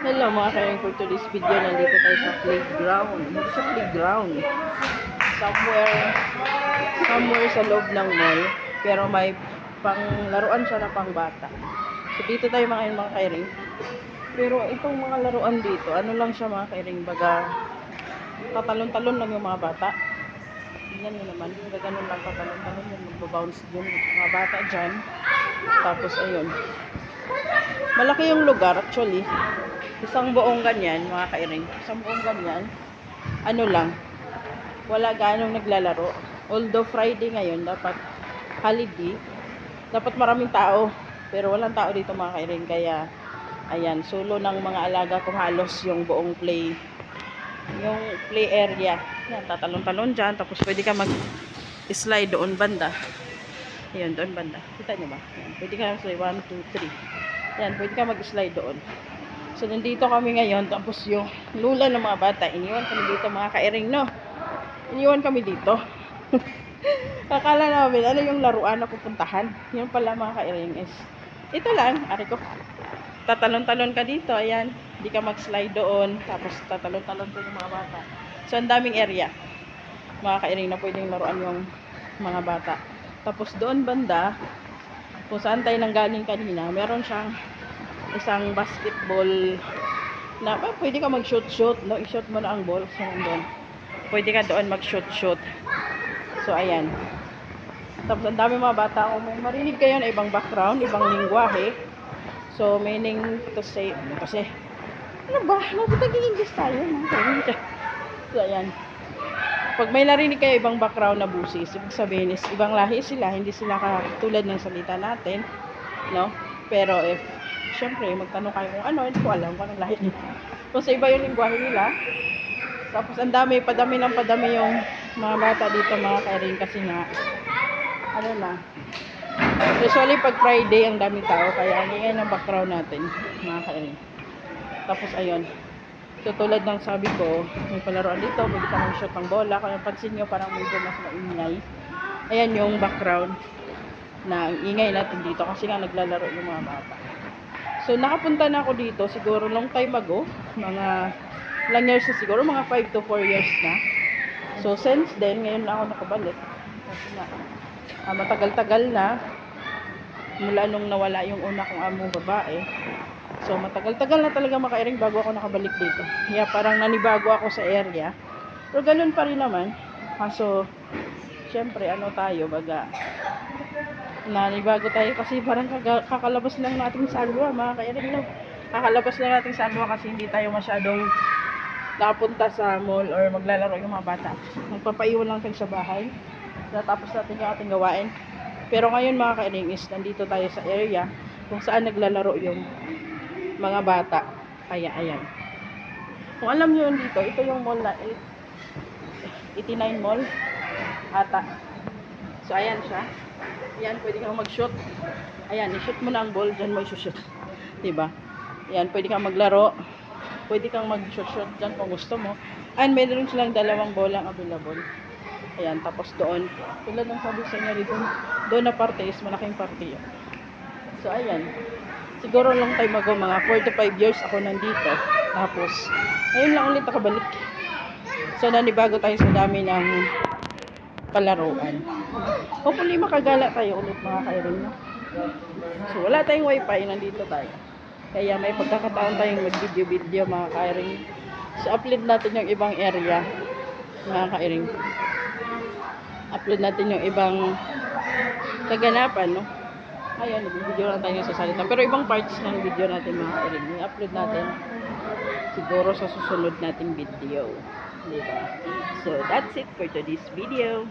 Hello mga kairing, for today's video, nandito tayo sa playground. Hindi sa playground. Somewhere sa loob ng mall. Pero may panglaruan siya na pang bata. So dito tayo mga kairing. Pero itong mga laruan dito, ano lang siya mga kairing, baga tatalon-talon lang yung mga bata. Tingnan nyo naman, ganun lang tatalon-talon yung magbabounce yung mga bata dyan. Tapos ayun. Malaki yung lugar actually. Isang buong ganyan, mga kairing. Isang buong ganyan. Ano lang, wala ganong naglalaro. Although Friday ngayon, dapat holiday. Dapat maraming tao. Pero walang tao dito mga kairing. Kaya, ayan, solo ng mga alaga kung halos yung buong play area. Yan, tatalon-talon dyan. Tapos pwede ka mag-slide doon banda. Ayan, doon banda. Kita nyo ba? Ayan, pwede ka mag-slide. 1, 2, 3. Ayan, pwede ka mag-slide doon. So, nandito kami ngayon. Tapos yung lula ng mga bata, iniwan kami dito mga kairing, no? Iniwan kami dito. Akala namin, ano yung laruan na pupuntahan? Yun pala mga kairing is, ito lang, ari ko. Tatalon-talon ka dito, ayan. Hindi ka mag-slide doon. Tapos tatalon-talon ko yung mga bata. So, ang daming area. Mga kairing na pwedeng laruan yung mga bata. Tapos doon banda, kung saan tayo nanggaling kanina, meron siyang isang basketball na pwede ka mag-shoot, no? I-shoot mo na ang ball sa doon. Pwede ka doon mag-shoot. So, ayan. Tapos, ang dami mga bata. Kung may marinig kayo na ibang background, ibang lingwahe. So, meaning to say, kasi, ano ba? Nagtag-i-English tayo. So, ayan. Pag may narinig kayo ibang background na busis, ibig sabihin is, ibang lahi sila, hindi sila katulad ng salita natin, no? Pero if syempre, magtanong kayo kung ano, hindi ko alam kung anong lahi nila. Kung sa iba yung lingwahe nila. Tapos, ang dami, padami yung mga bata dito, mga kairing, kasi nga, ano na, usually pag Friday, ang daming tao, kaya ang ingay ng background natin, mga kairing. Tapos, ayun. So, tulad ng sabi ko, may palaruan dito, pwede ka mag-shoot ng bola. Kung pansin nyo, parang medyo mas maingay. Ayan yung background na ingay natin dito, kasi nga naglalaro yung mga bata. So, nakapunta na ako dito, siguro long time ago, mga ilang years na siguro, mga 5 to 4 years na. So, since then, ngayon na ako nakabalik. Kasi na, matagal-tagal na, mula nung nawala yung una kong among babae. So, matagal-tagal na talaga makairing bago ako nakabalik dito. Kaya parang nanibago ako sa area. Pero ganun pa rin naman. Kaso, syempre, ano tayo, baga, nanibago tayo kasi parang kakalabas lang natin sa alwa, mga kairing, no? Kakalabas lang natin sa alwa kasi hindi tayo masyadong napunta sa mall or maglalaro yung mga bata. Nagpapaiwan lang tayo sa bahay. Natapos natin yung ating gawain. Pero ngayon mga kairing is nandito tayo sa area kung saan naglalaro yung mga bata. Kaya ayan. Kung alam nyo yun dito, ito yung mall na 89 Mall ata. So ayan siya. Ayan, pwede kang mag-shoot. Ayan, i-shoot mo na ang ball, dyan mo i-shoot. Diba? Ayan, pwede kang maglaro. Pwede kang mag-shoot dyan kung gusto mo. And meron silang dalawang bolang available. Ayan, tapos doon. Tulad ng sabi sa inyo dito, doon na parte is malaking parte yun. So ayan. Siguro long time ago, mga 4 to 5 years ako nandito. Tapos, ngayon lang ulit nakabalik. So, nanibago tayo sa dami ng palaruan. Hopefully, makagala tayo ulit mga kairing, no? So, wala tayong wifi, nandito tayo. Kaya may pagkakataon tayong mag-video mga kairing. So, upload natin yung ibang area, mga kairing. Upload natin yung ibang kaganapan, no? Ayan, nag-video lang tayo sa salita. Pero ibang parts ng video natin mga kairing, i-upload natin siguro sa susunod nating video. Diba? So, that's it for today's video.